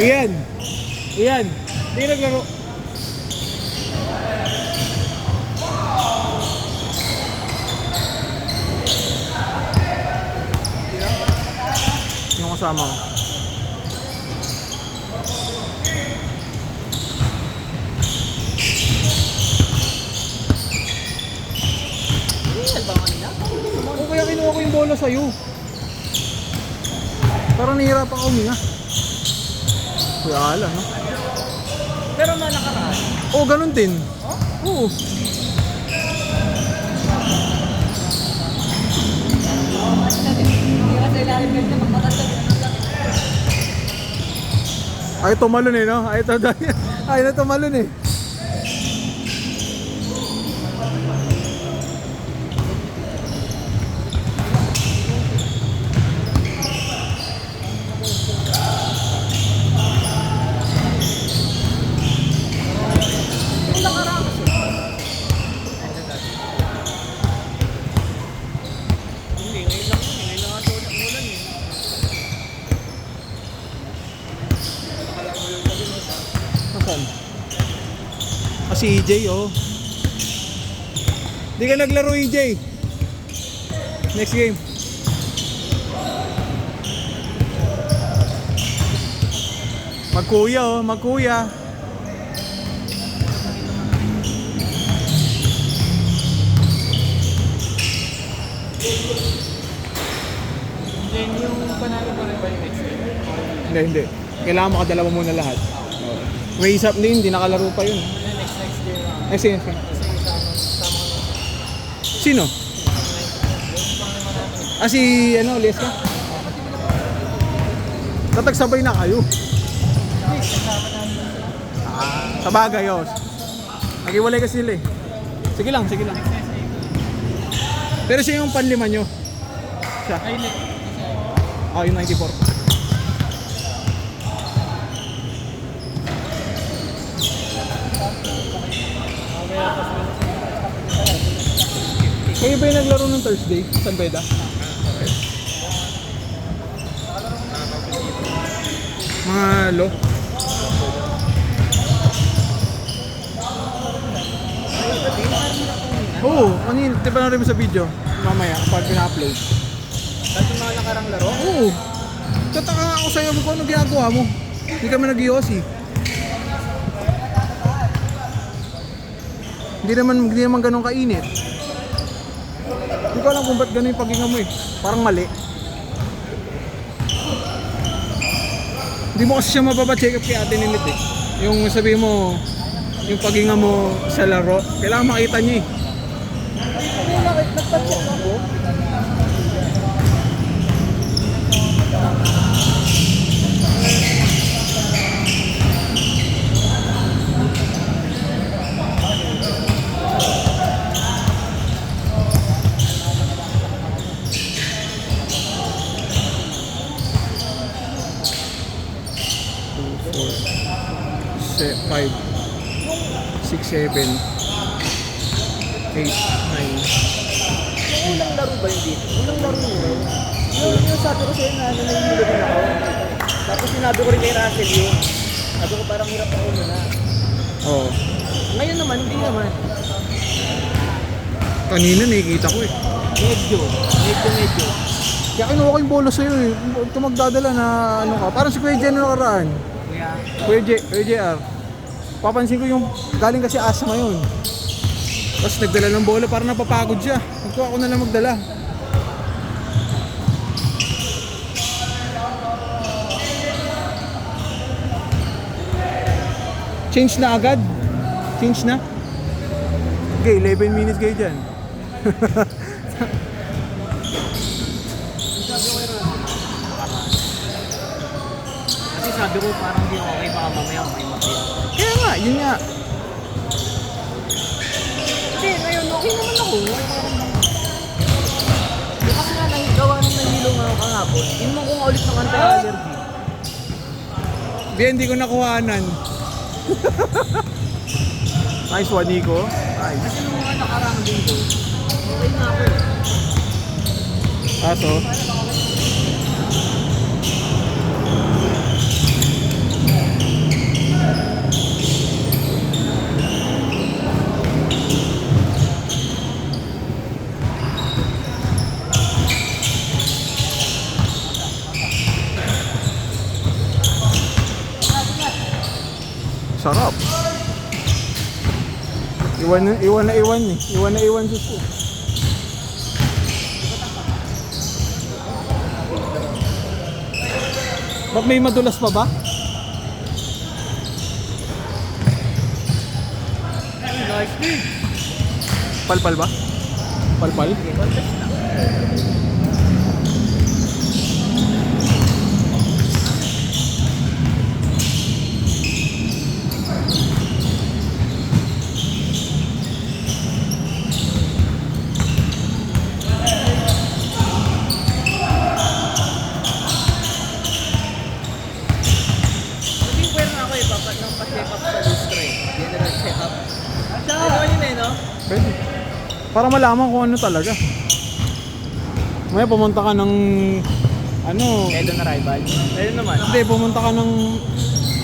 Iyan. Iyan. Hindi naglaro. Yung kasama ko. O kaya kinuha ko yung bola sa'yo. Parang nahihirapan ka huminga. Kuya ala, no? Pero nakaraan. Oo, ganun din. Oo. Ay, tumalon eh, no? Ay, na tumalon eh. Saan? Si EJ, oh. Di ka naglaro, EJ. Next game. Magkuya, oh. Magkuya. Then yung panalo mo rin ba yung next game? Hindi. Kailangan makadala mo muna lahat. Raise up din, hindi nakalaro pa yun. Next game lang. Eh, sige. Sino? Si, Leska? Tatagsabay na kayo. Sa bagay, oh. Nag-iwalay kasi sila eh. Sige lang. Pero siya yung panlima nyo. Siya. Yung 94. Kayo ba yung naglaro ng Thursday? San Beda? Mga lo? Oo, kanina. Di ba na rin mo sa video? Mamaya, kapag pina-upload. Dahil yung mga nakarang laro? Oo. Tataka nga ako sa'yo kung anong ginagawa mo. Hindi kami nag-iossi. Hindi naman ganun kainit. Hindi ko alam kung ba't ganun yung paghinga mo eh. Parang mali. Hindi mo kasi siya mapapacheck up kay Ate Nilit eh. Yung sabi mo, yung paghinga mo sa laro, kailangan makita niya eh. Nagpa-check ako. Five, 6, 7, 8, 9. Unang laro ba yung dito? Unang laro mo? Yung sabi ko sa'yo na nanahihilo din ako. Tapos sinabi ko rin kay Russell yun. Sabi ko parang hirap ako muna. Oo. Ngayon naman, hindi naman. Kanina nakikita ko eh. Medyo. Kaya kinuha ko yung bola sa'yo eh. Huwag ka magdadala na ano ka. Parang si Kuya Jen na nakaraan. Kuya JR. Papansin ko yung galing kasi asma yun. Tapos nagdala ng bola, parang napapagod siya. Nagkuha ko na lang magdala. Change na agad? Change na? Okay, 11 minutes kayo dyan. Kasi sabi ko parang di okay, baka mamaya may makita. Kaya nga, yun nga. Hindi, ngayon okay naman ako. Yung kasi nga gawa nung nahilo nga ako kahapon, inuman ko nga ulit ng anti-allergy. Hindi ko nakuhanan. Nice one, Nico. Nice. Kasi nung mga nakarang dito, okay na ako eh. Kaso, Up. Iwan eh. Iwan na iwan suso. Ba't may madulas pa ba? Nice din. Palpal ba? Palpal? Contest na. Nag-inquire na ako eh, papat ng pa-check up sa Lustre. General check up. Ano yun eh, no? Pwede. Para malaman kung ano talaga. May pumunta ka ng ano, Edo na rival. Ayun naman. hindi, pumunta ka ng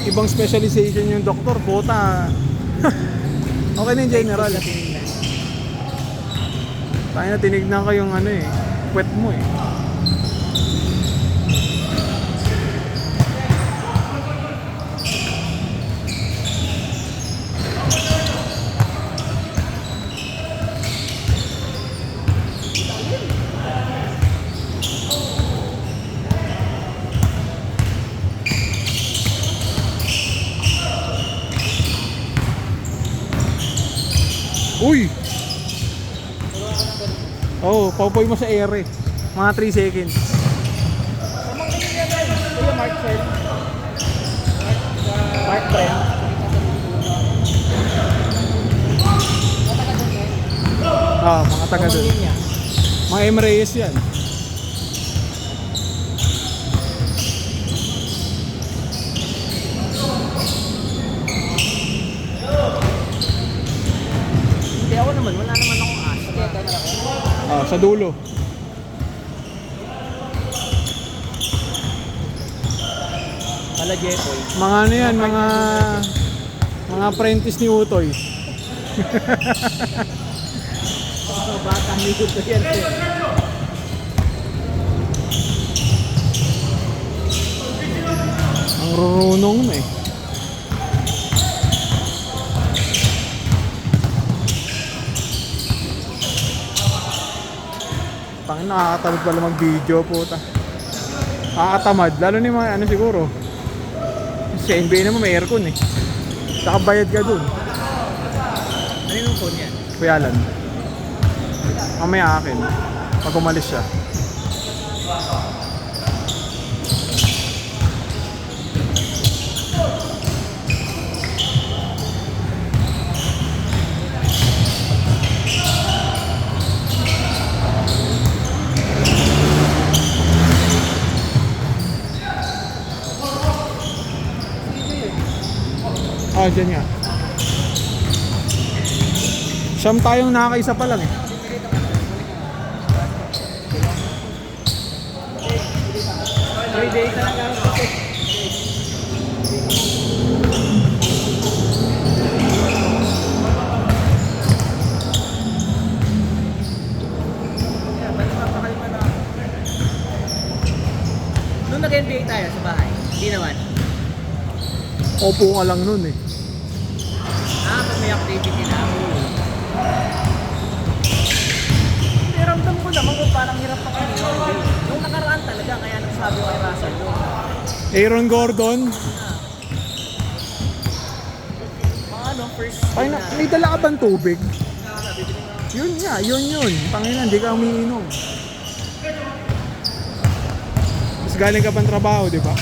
ibang specialization yung doktor, puta. Okay na yung general. Tayo na tinignan ko yung ano eh, puwet mo eh. Uy! Oh, paupoy mo sa ere. Mga 3 seconds. Kuya Mark Shell. Mark Brent. Ah, mga taga doon. niya. Mga M. Reyes yan. Hindi ako naman, wala naman akong ask. Ah, sa dulo. Pala Jepoy. Mga ano yan, mga apprentice ni Utoy. Mga bata ni Guto yan. Ang rurunong na eh. Tangin, nakakatamad pala mag-video, puta. Nakakatamad, lalo ni mga ano siguro. Sa NBA naman may aircon eh. Saka bayad ka dun. Ano yung phone yan? Kuyalan. Mamaya akin. Pag umalis siya. Ah, dyan nga. Siyam tayong nakakaisa pa lang eh. Everyday talaga ako kasi. Nung nag-NBA tayo sa bahay, hindi naman. Opo ka lang nun eh. Pag may activity na ako. Hindi, ramdam ko naman kung parang hirap ako ngayon. Nung nakaraan talaga, kaya nagsabi ko kay Russell yun. Aaron Gordon. Mga ano, first Ay, game na. may dala ka bang tubig? Bibili nga. Yun nga, yun. Tangina, hindi ka umiinom. Tapos galing ka pang trabaho, di ba?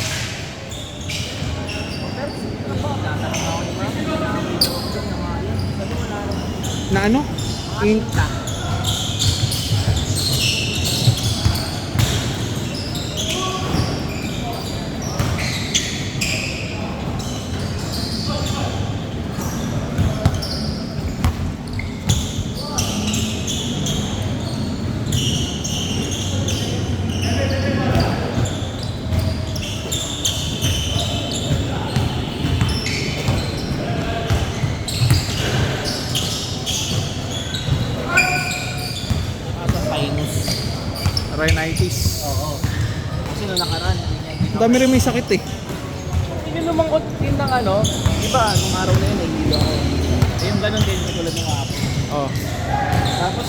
Tatanong ako ni Ma'am. Na ano? In Sa sinus. rhinitis. Oo. Kasi nung nakaraan, Ang dami rin may sakit eh. Ininuman ko din ng ano, Di ba, nung araw na yun, nahihilo ako. Eh, yung ganun din, tulad ng ako. Oh. Tapos,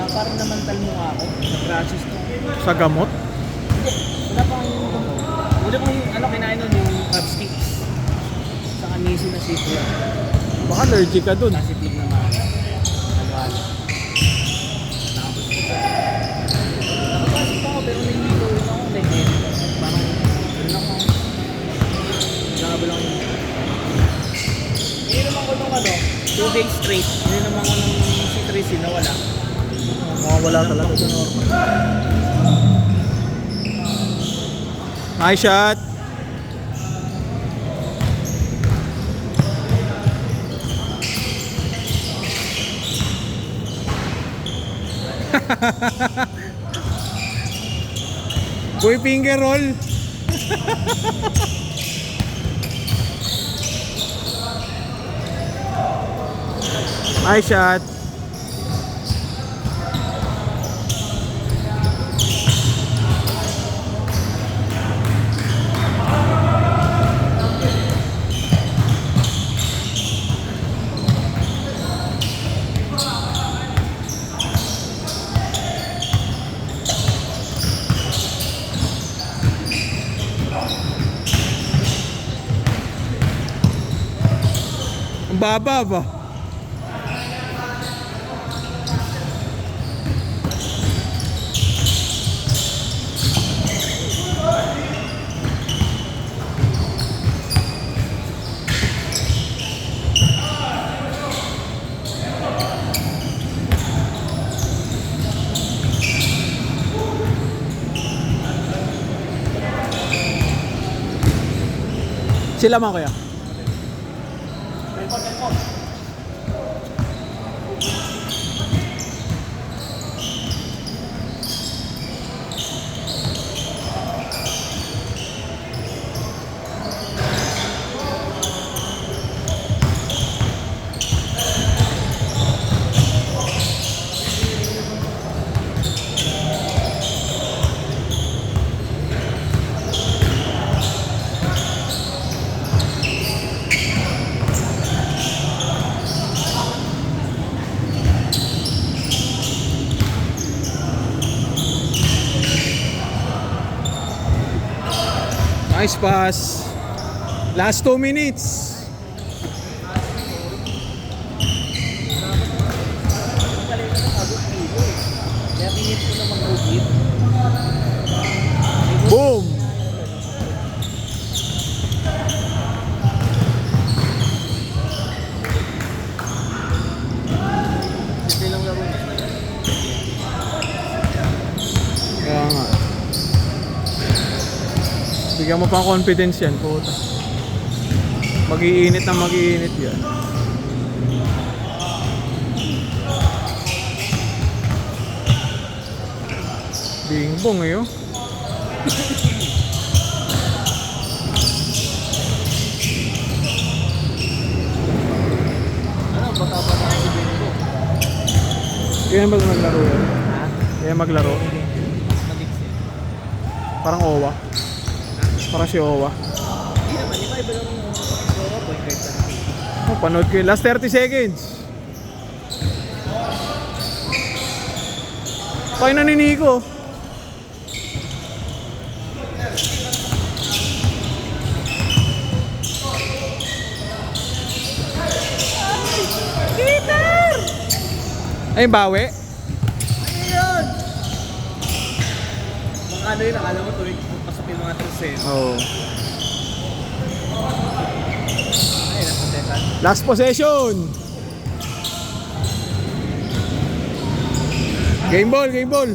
parang namantal mo ako. Nag-rashes ko. Sa gamot? Wala pang ano, kinain nun, yung crab sticks. Sa anisi na seafood. Baka allergic ka dun. Nasiplog na mga nagwalo. Nakapasok ako, pero nahihilo rin ako. Dahil parang, yun ako. Nagkakaba lang yun. Hindi naman ko nung 2 days straight. Hindi naman ko nung C3C na wala. Wala talaga dun. Nice shot. Boy finger roll. Nice shot. Ang baba ba? Sila man kuya? Nice pass. Last 2 minutes. Kaya pinit ko naman mag-hit. Boom. Hindi lang laro niya. Kaya nga. Bigyan mo pang confidence yan, puta. Mag-iinit na mag-iinit yan. Bingbong eh, oh. Ano, bata-bata na si Benko. Kaya ba maglaro yan? Ha? Kaya maglaro? Mag-exit. Parang Owa. Parang si Owa. Hindi naman, di ba iba lang yung score, point guard sa akin. Oh, panood ko yun. Last 30 seconds. Kaya na ni Nico. Peter! Ay, bawi. Ano yun? Mga ano yun, akala mo tuwing pasok yung mga trusero. Oh. Ay, napuntesan. Last possession. Game ball, game ball.